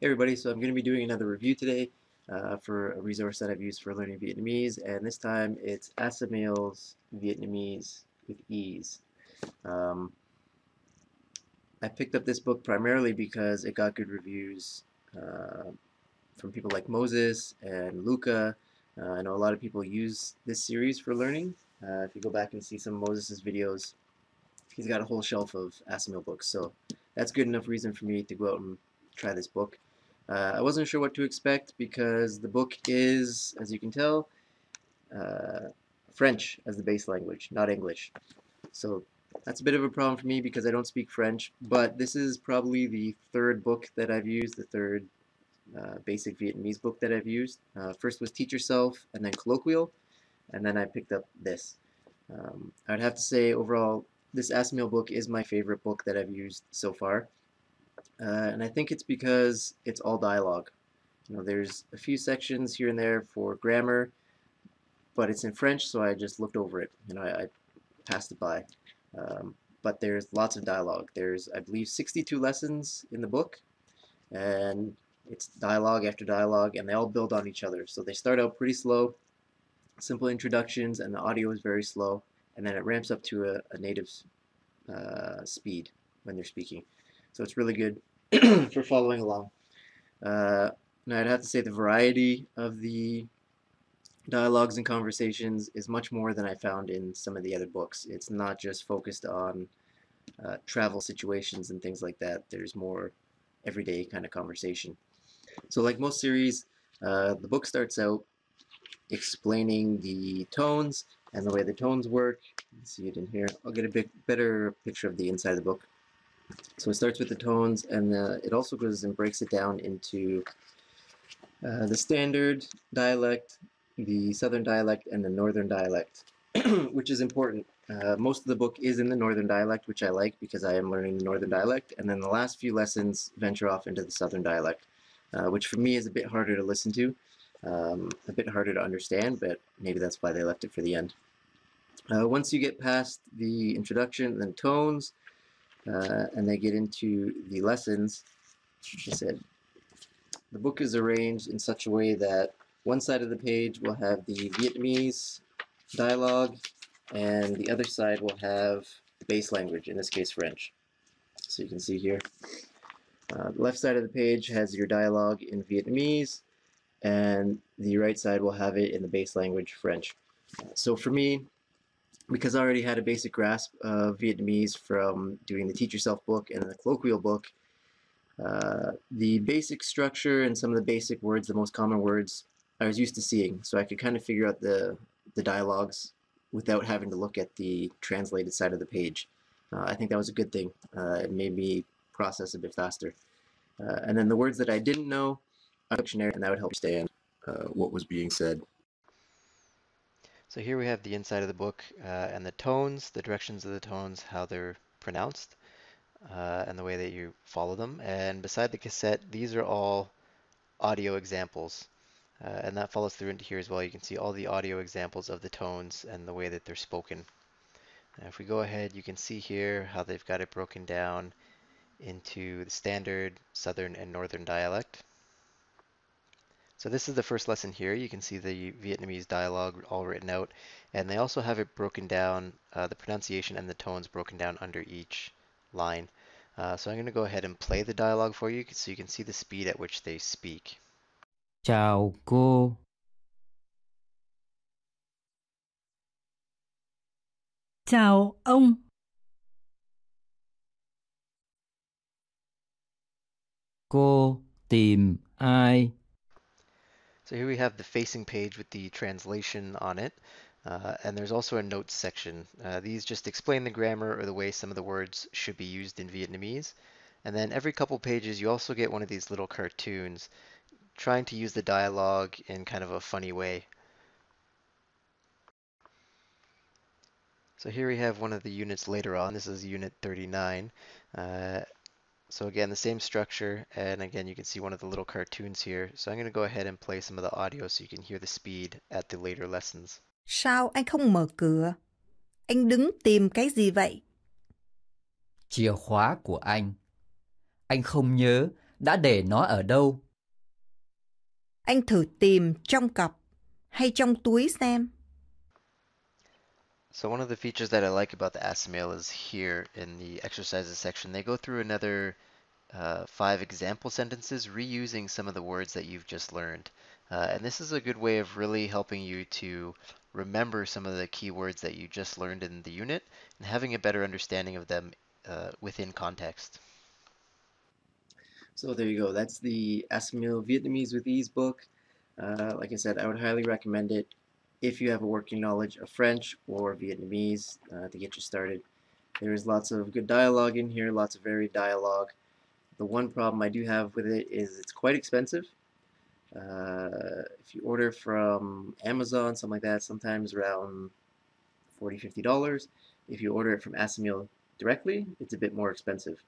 Hey everybody, so I'm going to be doing another review today for a resource that I've used for learning Vietnamese, and this time it's Assimil's Vietnamese with Ease. Um, I picked up this book primarily because it got good reviews from people like Moses and Luca. I know a lot of people use this series for learning. If you go back and see some of Moses' videos, he's got a whole shelf of Assimil books, so that's good enough reason for me to go out and try this book. I wasn't sure what to expect because the book is, as you can tell, French as the base language, not English. So that's a bit of a problem for me because I don't speak French, but this is probably the third book that I've used, the third basic Vietnamese book that I've used. First was Teach Yourself, and then Colloquial, and then I picked up this. I'd have to say overall, this Assimil book is my favorite book that I've used so far. And I think it's because it's all dialogue. There's a few sections here and there for grammar, but it's in French, so I just looked over it. I passed it by. But there's lots of dialogue. There's, I believe, 62 lessons in the book, and it's dialogue after dialogue, and they all build on each other. So they start out pretty slow, simple introductions, and the audio is very slow, and then it ramps up to a native speed when they're speaking. So it's really good for following along. Now I'd have to say the variety of the dialogues and conversations is much more than I found in some of the other books. It's not just focused on travel situations and things like that. There's more everyday kind of conversation. So like most series, the book starts out explaining the tones and the way the tones work. You can see it in here. I'll get a bit better picture of the inside of the book. So it starts with the tones, and it also goes and breaks it down into the standard dialect, the southern dialect, and the northern dialect, which is important. Most of the book is in the northern dialect, which I like because I am learning the northern dialect, and then the last few lessons venture off into the southern dialect, which for me is a bit harder to listen to, a bit harder to understand, but maybe that's why they left it for the end. Once you get past the introduction and tones, and they get into the lessons, like I said, the book is arranged in such a way that one side of the page will have the Vietnamese dialogue, and the other side will have the base language, in this case French. So you can see here, the left side of the page has your dialogue in Vietnamese, and the right side will have it in the base language French. So for me, because I already had a basic grasp of Vietnamese from doing the Teach Yourself book and the Colloquial book, the basic structure and some of the basic words, the most common words, I was used to seeing, so I could kind of figure out the dialogues without having to look at the translated side of the page. I think that was a good thing. It made me process a bit faster. And then the words that I didn't know, I took dictionary, and that would help understand what was being said. So here we have the inside of the book and the tones, the directions of the tones, how they're pronounced, and the way that you follow them. And beside the cassette, these are all audio examples. And that follows through into here as well. You can see all the audio examples of the tones and the way that they're spoken. Now if we go ahead, you can see here how they've got it broken down into the standard, southern, and northern dialect. So this is the first lesson here. You can see the Vietnamese dialogue all written out, and they also have it broken down, the pronunciation and the tones broken down under each line. So I'm going to go ahead and play the dialogue for you so you can see the speed at which they speak. Chào cô. Chào ông. Cô tìm ai? So here we have the facing page with the translation on it, and there's also a notes section. These just explain the grammar or the way some of the words should be used in Vietnamese. And then every couple pages you also get one of these little cartoons trying to use the dialogue in kind of a funny way. So here we have one of the units later on. This is unit 39. So again, the same structure, and again, you can see one of the little cartoons here. So I'm going to go ahead and play some of the audio so you can hear the speed at the later lessons. Sao anh không mở cửa? Anh đứng tìm cái gì vậy? Chìa khóa của anh. Anh không nhớ đã để nó ở đâu? Anh thử tìm trong cặp hay trong túi xem. So one of the features that I like about the Assimil is here in the exercises section, they go through another 5 example sentences reusing some of the words that you've just learned. And this is a good way of really helping you to remember some of the key words that you just learned in the unit and having a better understanding of them within context. So there you go. That's the Assimil Vietnamese with Ease book. Like I said, I would highly recommend it if you have a working knowledge of French or Vietnamese to get you started. There is lots of good dialogue in here, lots of varied dialogue. The one problem I do have with it is it's quite expensive. If you order from Amazon, something like that, sometimes around $40, $50. If you order it from Assimil directly, it's a bit more expensive.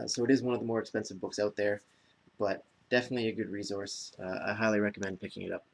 So it is one of the more expensive books out there, but definitely a good resource. I highly recommend picking it up.